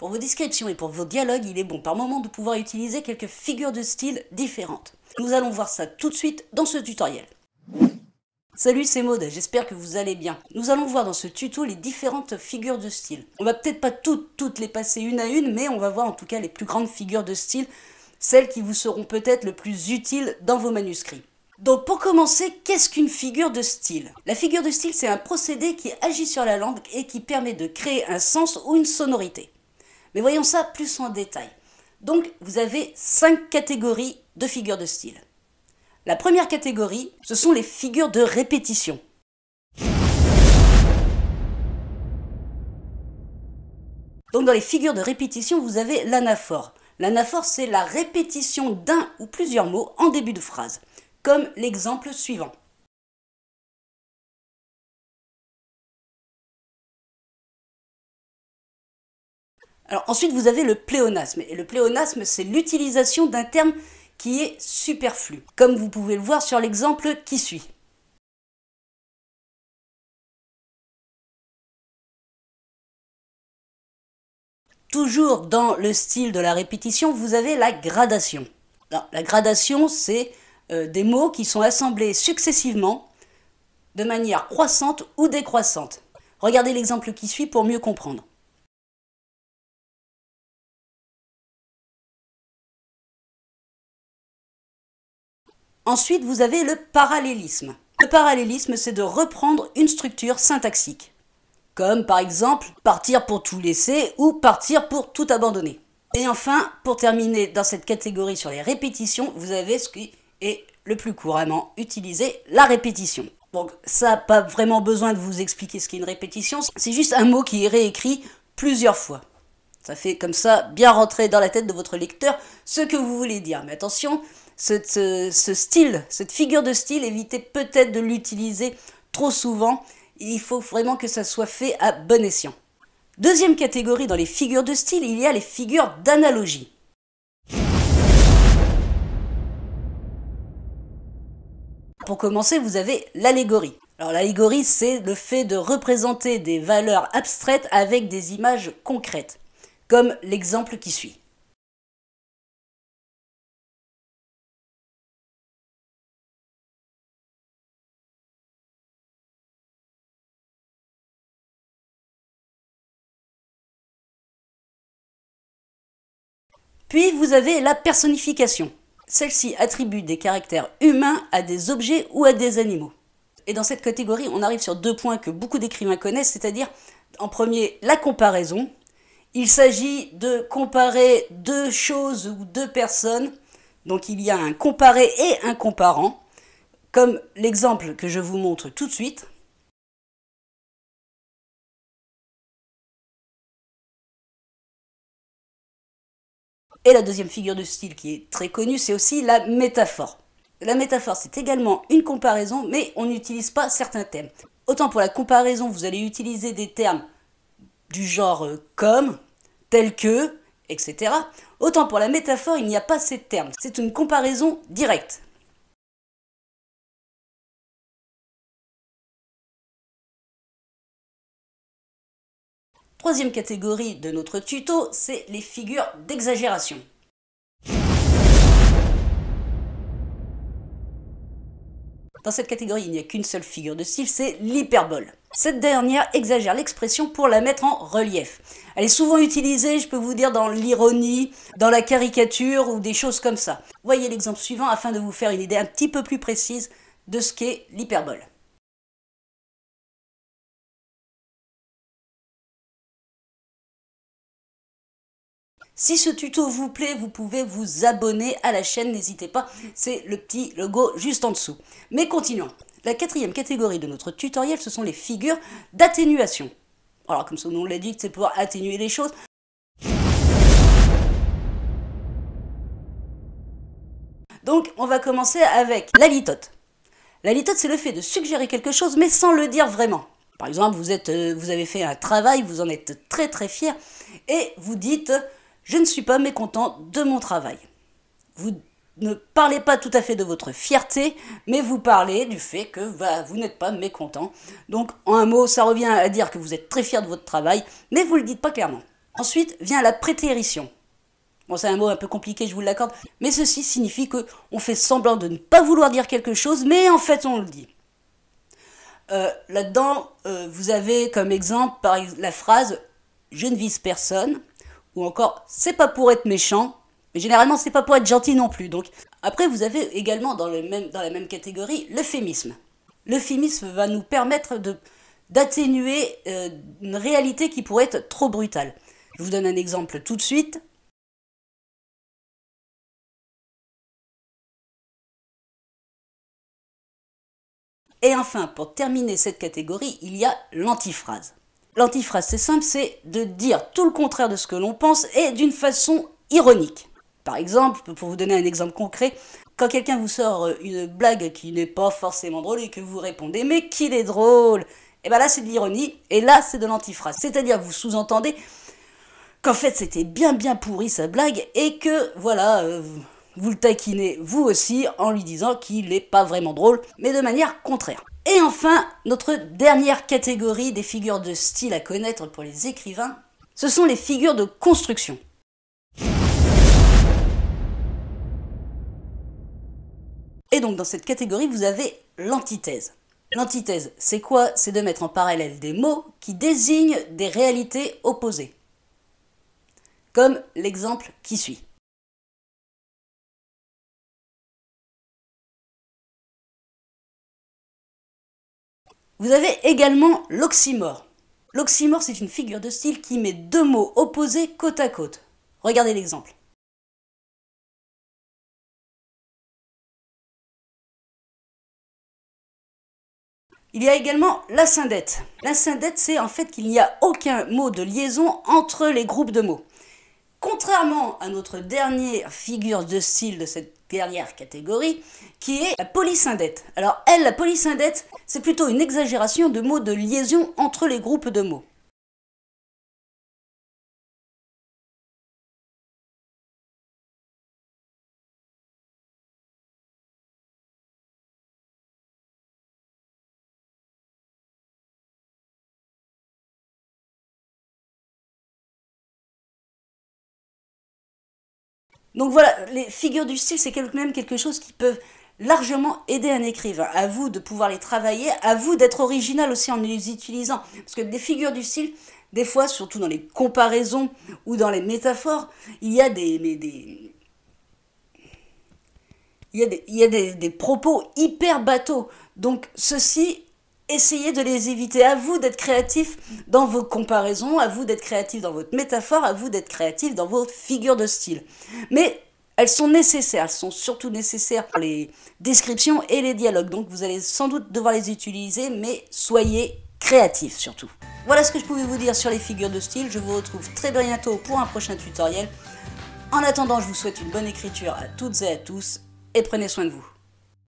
Pour vos descriptions et pour vos dialogues, il est bon par moment de pouvoir utiliser quelques figures de style différentes. Nous allons voir ça tout de suite dans ce tutoriel. Salut, c'est Maud, j'espère que vous allez bien. Nous allons voir dans ce tuto les différentes figures de style. On va peut-être pas toutes les passer une à une, mais on va voir en tout cas les plus grandes figures de style, celles qui vous seront peut-être le plus utiles dans vos manuscrits. Donc pour commencer, qu'est-ce qu'une figure de style? La figure de style, c'est un procédé qui agit sur la langue et qui permet de créer un sens ou une sonorité. Mais voyons ça plus en détail. Donc vous avez 5 catégories de figures de style. La première catégorie, ce sont les figures de répétition. Donc dans les figures de répétition, vous avez l'anaphore. L'anaphore, c'est la répétition d'un ou plusieurs mots en début de phrase, comme l'exemple suivant. Alors ensuite, vous avez le pléonasme. Et le pléonasme, c'est l'utilisation d'un terme qui est superflu, comme vous pouvez le voir sur l'exemple qui suit. Toujours dans le style de la répétition, vous avez la gradation. Alors, la gradation, c'est des mots qui sont assemblés successivement de manière croissante ou décroissante. Regardez l'exemple qui suit pour mieux comprendre. Ensuite, vous avez le parallélisme. Le parallélisme, c'est de reprendre une structure syntaxique, comme par exemple partir pour tout laisser ou partir pour tout abandonner. Et enfin, pour terminer dans cette catégorie sur les répétitions, vous avez ce qui est le plus couramment utilisé, la répétition. Donc ça n'a pas vraiment besoin de vous expliquer ce qu'est une répétition, c'est juste un mot qui est réécrit plusieurs fois. Ça fait comme ça bien rentrer dans la tête de votre lecteur ce que vous voulez dire. Mais attention, ce style, cette figure de style, évitez peut-être de l'utiliser trop souvent. Il faut vraiment que ça soit fait à bon escient. Deuxième catégorie dans les figures de style, il y a les figures d'analogie. Pour commencer, vous avez l'allégorie. Alors l'allégorie, c'est le fait de représenter des valeurs abstraites avec des images concrètes, comme l'exemple qui suit. Puis vous avez la personnification. Celle-ci attribue des caractères humains à des objets ou à des animaux. Et dans cette catégorie, on arrive sur 2 points que beaucoup d'écrivains connaissent, c'est-à-dire, en premier, la comparaison. Il s'agit de comparer 2 choses ou 2 personnes. Donc il y a un comparé et un comparant, comme l'exemple que je vous montre tout de suite. Et la deuxième figure de style qui est très connue, c'est aussi la métaphore. La métaphore, c'est également une comparaison, mais on n'utilise pas certains termes. Autant pour la comparaison, vous allez utiliser des termes du genre comme, tel que, etc. Autant pour la métaphore, il n'y a pas ces termes. C'est une comparaison directe. Troisième catégorie de notre tuto, c'est les figures d'exagération. Dans cette catégorie, il n'y a qu'une seule figure de style, c'est l'hyperbole. Cette dernière exagère l'expression pour la mettre en relief. Elle est souvent utilisée, je peux vous dire, dans l'ironie, dans la caricature ou des choses comme ça. Voyez l'exemple suivant afin de vous faire une idée un petit peu plus précise de ce qu'est l'hyperbole. Si ce tuto vous plaît, vous pouvez vous abonner à la chaîne, n'hésitez pas, c'est le petit logo juste en dessous. Mais continuons. La quatrième catégorie de notre tutoriel, ce sont les figures d'atténuation. Alors comme son nom l'indique, c'est pouvoir atténuer les choses. Donc on va commencer avec la litote. La litote, c'est le fait de suggérer quelque chose mais sans le dire vraiment. Par exemple, vous avez fait un travail, vous en êtes très très fier et vous dites « Je ne suis pas mécontent de mon travail ». Vous ne parlez pas tout à fait de votre fierté, mais vous parlez du fait que vous n'êtes pas mécontent. Donc, en un mot, ça revient à dire que vous êtes très fier de votre travail, mais vous ne le dites pas clairement. Ensuite vient la prétérition. Bon, c'est un mot un peu compliqué, je vous l'accorde, mais ceci signifie qu'on fait semblant de ne pas vouloir dire quelque chose, mais en fait on le dit. Là-dedans, vous avez comme exemple la phrase « je ne vise personne » ou encore « c'est pas pour être méchant », mais généralement c'est pas pour être gentil non plus. Donc après vous avez également dans la même catégorie l'euphémisme. L'euphémisme va nous permettre d'atténuer une réalité qui pourrait être trop brutale. Je vous donne un exemple tout de suite. Et enfin, pour terminer cette catégorie, il y a l'antiphrase. L'antiphrase, c'est simple, c'est de dire tout le contraire de ce que l'on pense et d'une façon ironique. Par exemple, pour vous donner un exemple concret, quand quelqu'un vous sort une blague qui n'est pas forcément drôle et que vous répondez « mais qu'il est drôle !» et bien là, c'est de l'ironie et là, c'est de l'antiphrase. C'est-à-dire vous sous-entendez qu'en fait, c'était bien pourri sa blague et que, voilà, vous le taquinez vous aussi en lui disant qu'il n'est pas vraiment drôle, mais de manière contraire. Et enfin, notre dernière catégorie des figures de style à connaître pour les écrivains, ce sont les figures de construction. Et donc dans cette catégorie, vous avez l'antithèse. L'antithèse, c'est quoi? C'est de mettre en parallèle des mots qui désignent des réalités opposées. Comme l'exemple qui suit. Vous avez également l'oxymore. L'oxymore, c'est une figure de style qui met deux mots opposés côte à côte. Regardez l'exemple. Il y a également l'asyndète. L'asyndète, c'est en fait qu'il n'y a aucun mot de liaison entre les groupes de mots. Contrairement à notre dernière figure de style de cette dernière catégorie, qui est la polysyndète. Alors elle, la polysyndète, c'est plutôt une exagération de mots de liaison entre les groupes de mots. Donc voilà, les figures du style, c'est quand même quelque chose qui peut largement aider un écrivain. À vous de pouvoir les travailler, à vous d'être original aussi en les utilisant. Parce que des figures du style, des fois, surtout dans les comparaisons ou dans les métaphores, il y a des propos hyper bateaux. Donc ceci, essayez de les éviter. À vous d'être créatif dans vos comparaisons, à vous d'être créatif dans votre métaphore, à vous d'être créatif dans vos figures de style. Mais elles sont nécessaires, elles sont surtout nécessaires pour les descriptions et les dialogues. Donc vous allez sans doute devoir les utiliser, mais soyez créatifs surtout. Voilà ce que je pouvais vous dire sur les figures de style. Je vous retrouve très bientôt pour un prochain tutoriel. En attendant, je vous souhaite une bonne écriture à toutes et à tous et prenez soin de vous.